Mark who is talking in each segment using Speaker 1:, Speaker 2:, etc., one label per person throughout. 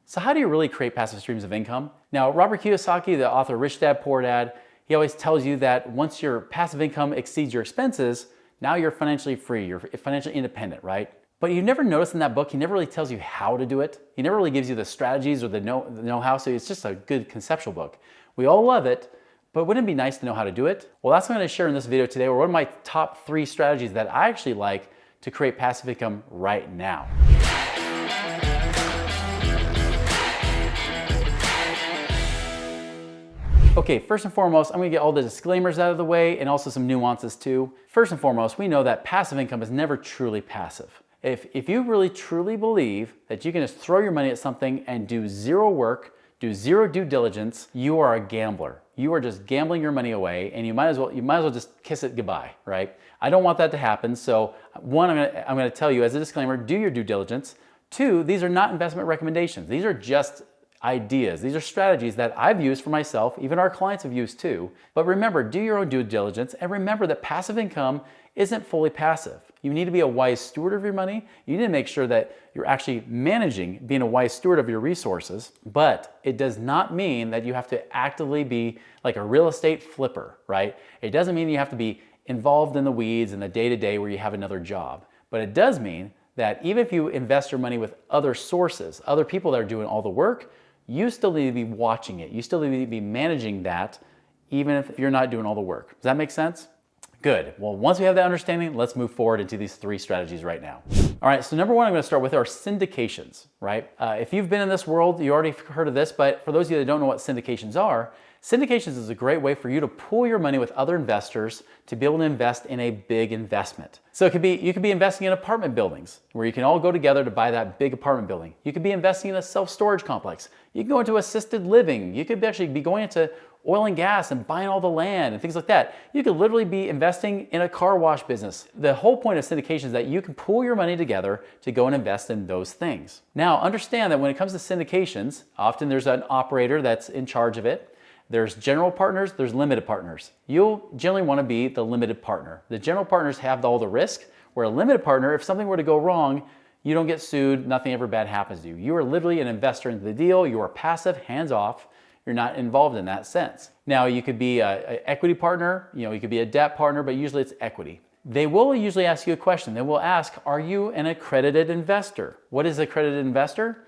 Speaker 1: So how do you really create passive streams of income? Now, Robert Kiyosaki, the author of Rich Dad, Poor Dad, he always tells you that once your passive income exceeds your expenses, now you're financially free, you're financially independent, right? But you never notice in that book, he never really tells you how to do it. He never really gives you the strategies or the know-how, so it's just a good conceptual book. We all love it, but wouldn't it be nice to know how to do it? Well, that's what I'm gonna share in this video today, or one of my top 3 strategies that I actually like to create passive income right now. Okay, first and foremost, I'm gonna get all the disclaimers out of the way and also some nuances too. First and foremost, we know that passive income is never truly passive. If you really truly believe that you can just throw your money at something and do zero work, do zero due diligence, you are a gambler. You are just gambling your money away, and you might as well just kiss it goodbye, right? I don't want that to happen. So one, I'm gonna tell you as a disclaimer, do your due diligence. 2, these are not investment recommendations. These are just ideas. These are strategies that I've used for myself, even our clients have used too. But remember, do your own due diligence, and remember that passive income isn't fully passive. You need to be a wise steward of your money. You need to make sure that you're actually managing, being a wise steward of your resources, but it does not mean that you have to actively be like a real estate flipper, right? It doesn't mean you have to be involved in the weeds in the day-to-day where you have another job. But it does mean that even if you invest your money with other sources, other people that are doing all the work, you still need to be watching it. You still need to be managing that, even if you're not doing all the work. Does that make sense? Good. Well, once we have that understanding, let's move forward into these 3 strategies right now. All right, so number 1 I'm gonna start with are syndications, right? If you've been in this world, you already heard of this, but for those of you that don't know what syndications are, syndications is a great way for you to pool your money with other investors to be able to invest in a big investment. So you could be investing in apartment buildings where you can all go together to buy that big apartment building. You could be investing in a self-storage complex. You can go into assisted living. You could actually be going into oil and gas and buying all the land and things like that. You could literally be investing in a car wash business. The whole point of syndication is that you can pool your money together to go and invest in those things. Now, understand that when it comes to syndications, often there's an operator that's in charge of it. There's general partners, there's limited partners. You'll generally want to be the limited partner. The general partners have all the risk, where a limited partner, if something were to go wrong, you don't get sued, nothing ever bad happens to you. You are literally an investor into the deal, you are passive, hands off, you're not involved in that sense. Now, you could be an equity partner, you could be a debt partner, but usually it's equity. They will usually ask you a question. They will ask, are you an accredited investor? What is accredited investor?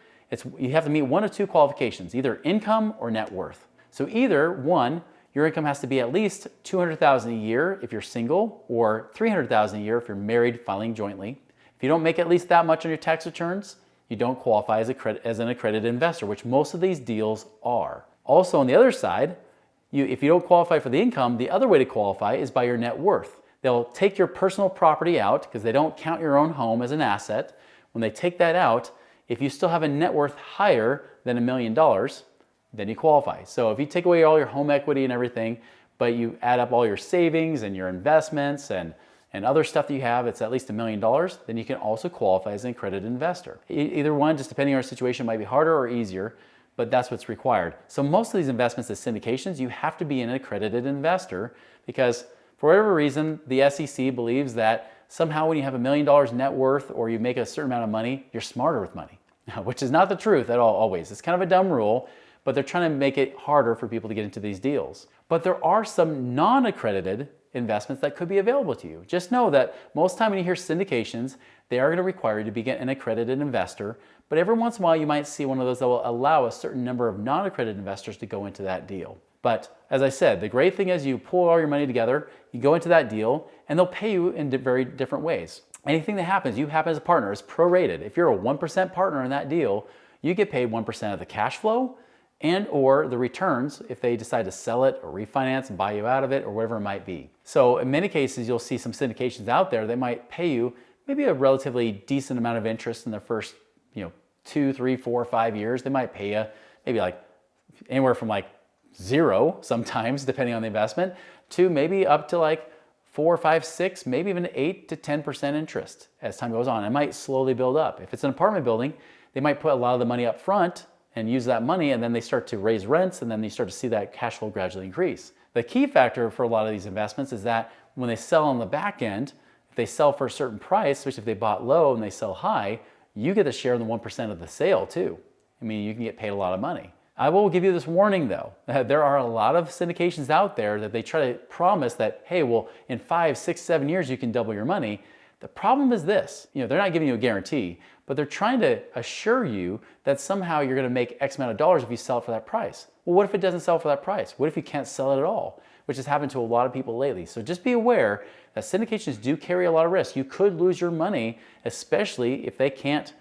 Speaker 1: You have to meet 1 of 2 qualifications, either income or net worth. So either 1, your income has to be at least $200,000 a year if you're single, or $300,000 a year if you're married filing jointly. If you don't make at least that much on your tax returns, you don't qualify as an accredited investor, which most of these deals are. Also, on the other side, if you don't qualify for the income, the other way to qualify is by your net worth. They'll take your personal property out because they don't count your own home as an asset. When they take that out, if you still have a net worth higher than $1 million, then you qualify. So if you take away all your home equity and everything, but you add up all your savings and your investments and other stuff that you have, it's at least $1 million, then you can also qualify as an accredited investor. Either one, just depending on your situation, might be harder or easier, but that's what's required. So most of these investments as syndications, you have to be an accredited investor because for whatever reason, the SEC believes that somehow when you have $1 million net worth or you make a certain amount of money, you're smarter with money, which is not the truth at all always. It's kind of a dumb rule, but they're trying to make it harder for people to get into these deals. But there are some non-accredited investments that could be available to you. Just know that most of the time when you hear syndications, they are going to require you to be an accredited investor, but every once in a while you might see one of those that will allow a certain number of non-accredited investors to go into that deal. But as I said, the great thing is you pull all your money together, you go into that deal, and they'll pay you in very different ways. Anything that happens, you happen as a partner, is prorated. If you're a 1% partner in that deal, you get paid 1% of the cash flow and or the returns if they decide to sell it or refinance and buy you out of it or whatever it might be. So in many cases, you'll see some syndications out there that might pay you maybe a relatively decent amount of interest in the first 2, 3, 4, 5 years. They might pay you maybe like anywhere from like 0 sometimes, depending on the investment, to maybe up to like 4, 5, 6, maybe even 8 to 10% interest as time goes on. It might slowly build up. If it's an apartment building, they might put a lot of the money up front and use that money, and then they start to raise rents, and then you start to see that cash flow gradually increase. The key factor for a lot of these investments is that when they sell on the back end, if they sell for a certain price, especially if they bought low and they sell high, you get a share in the 1% of the sale too. I mean, you can get paid a lot of money. I will give you this warning though. There are a lot of syndications out there that they try to promise that, hey, well, in 5, 6, 7 years, you can double your money. The problem is this, they're not giving you a guarantee, but they're trying to assure you that somehow you're gonna make X amount of dollars if you sell it for that price. Well, what if it doesn't sell for that price? What if you can't sell it at all? Which has happened to a lot of people lately. So just be aware that syndications do carry a lot of risk. You could lose your money, especially if they can't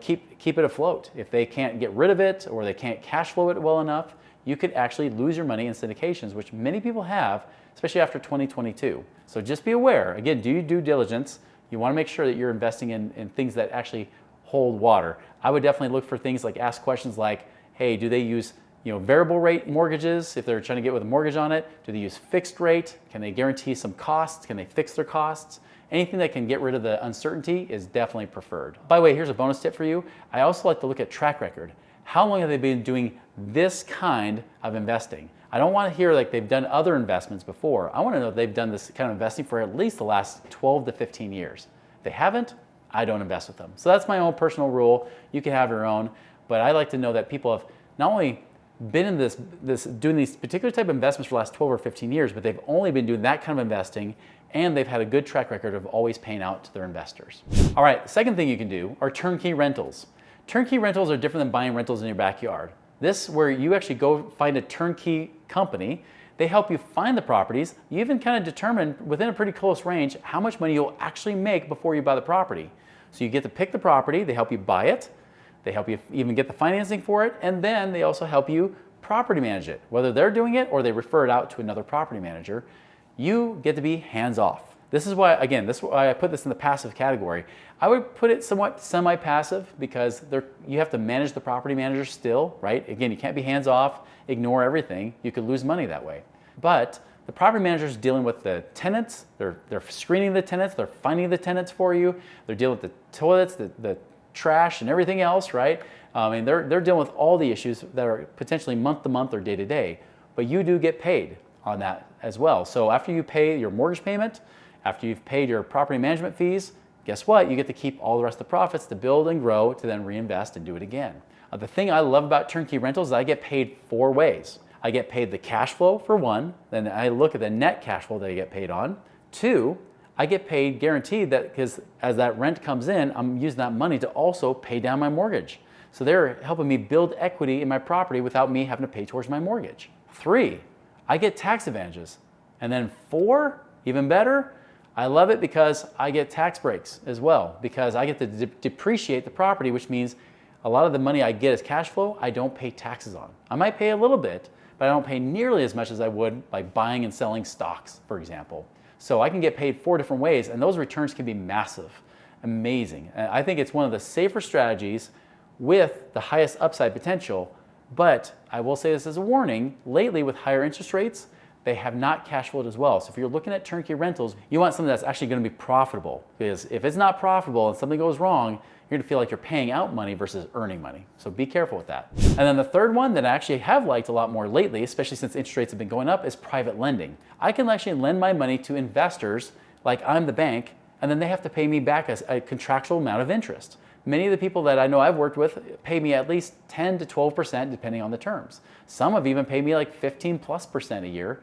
Speaker 1: keep it afloat. If they can't get rid of it or they can't cash flow it well enough, you could actually lose your money in syndications, which many people have, especially after 2022. So just be aware. Again, do your due diligence. You want to make sure that you're investing in things that actually hold water. I would definitely look for things like, ask questions like, hey, do they use variable rate mortgages if they're trying to get with a mortgage on it? Do they use fixed rate? Can they guarantee some costs? Can they fix their costs? Anything that can get rid of the uncertainty is definitely preferred. By the way, here's a bonus tip for you. I also like to look at track record. How long have they been doing this kind of investing? I don't want to hear like they've done other investments before. I want to know if they've done this kind of investing for at least the last 12 to 15 years. If they haven't, I don't invest with them. So that's my own personal rule. You can have your own, but I like to know that people have not only been in doing these particular type of investments for the last 12 or 15 years, but they've only been doing that kind of investing and they've had a good track record of always paying out to their investors. All right, the second thing you can do are turnkey rentals. Turnkey rentals are different than buying rentals in your backyard. This where you actually go find a turnkey company. They help you find the properties. You even kind of determine within a pretty close range how much money you'll actually make before you buy the property. So you get to pick the property, they help you buy it, they help you even get the financing for it, and then they also help you property manage it. Whether they're doing it or they refer it out to another property manager, you get to be hands-off. This is why, again, this is why I put this in the passive category. I would put it somewhat semi-passive because you have to manage the property manager still, right? Again, you can't be hands-off, ignore everything. You could lose money that way. But the property manager is dealing with the tenants, they're screening the tenants, they're finding the tenants for you, they're dealing with the toilets, the trash and everything else, right? They're dealing with all the issues that are potentially month to month or day to day, but you do get paid on that as well. So after you pay your mortgage payment, after you've paid your property management fees, guess what? You get to keep all the rest of the profits to build and grow to then reinvest and do it again. The thing I love about turnkey rentals is I get paid 4 ways. I get paid the cash flow for 1, then I look at the net cash flow that I get paid on. 2, I get paid guaranteed that because as that rent comes in, I'm using that money to also pay down my mortgage. So they're helping me build equity in my property without me having to pay towards my mortgage. 3, I get tax advantages. And then 4, even better, I love it because I get tax breaks as well, because I get to depreciate the property, which means a lot of the money I get as cash flow, I don't pay taxes on. I might pay a little bit, but I don't pay nearly as much as I would like buying and selling stocks, for example. So I can get paid 4 different ways, and those returns can be massive, amazing. And I think it's one of the safer strategies with the highest upside potential, but I will say this as a warning, lately with higher interest rates, they have not cash flowed as well. So if you're looking at turnkey rentals, you want something that's actually going to be profitable, because if it's not profitable and something goes wrong, you're going to feel like you're paying out money versus earning money. So be careful with that. And then the third one that I actually have liked a lot more lately, especially since interest rates have been going up, is private lending. I can actually lend my money to investors like I'm the bank, and then they have to pay me back a contractual amount of interest. Many of the people that I know I've worked with pay me at least 10 to 12% depending on the terms. Some have even paid me like 15+% a year,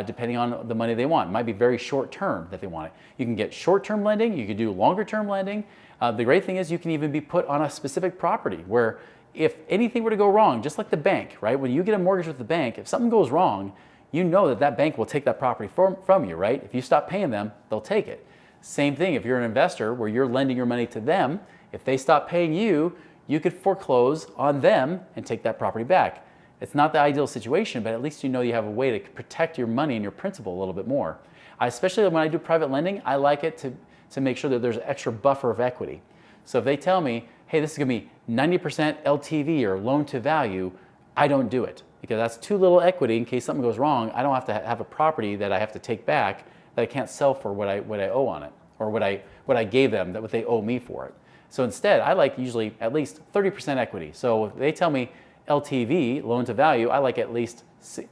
Speaker 1: depending on the money they want. It might be very short term that they want it. You can get short term lending, you can do longer term lending. The great thing is you can even be put on a specific property where if anything were to go wrong, just like the bank, right? When you get a mortgage with the bank, if something goes wrong, you know that that bank will take that property from you, right? If you stop paying them, they'll take it. Same thing if you're an investor where you're lending your money to them, if they stop paying you, you could foreclose on them and take that property back. It's not the ideal situation, but at least you know you have a way to protect your money and your principal a little bit more. Especially when I do private lending, I like it to make sure that there's an extra buffer of equity. So if they tell me, hey, this is gonna be 90% LTV or loan to value, I don't do it because that's too little equity in case something goes wrong. I don't have to have a property that I have to take back that I can't sell for what I owe on it or what I gave them, what they owe me for it. So instead, I like usually at least 30% equity. So if they tell me LTV, loan to value, I like at least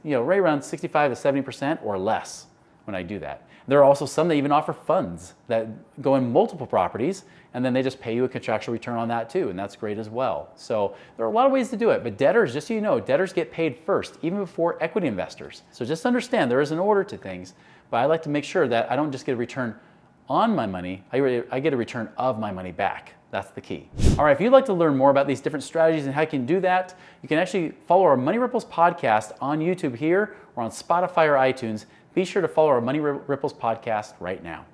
Speaker 1: right around 65 to 70% or less when I do that. There are also some that even offer funds that go in multiple properties, and then they just pay you a contractual return on that too, and that's great as well. So there are a lot of ways to do it, but debtors, just so you know, debtors get paid first, even before equity investors. So just understand there is an order to things, but I like to make sure that I don't just get a return on my money, I get a return of my money back. That's the key. All right, if you'd like to learn more about these different strategies and how you can do that, you can actually follow our Money Ripples podcast on YouTube here or on Spotify or iTunes. Be sure to follow our Money Ripples podcast right now.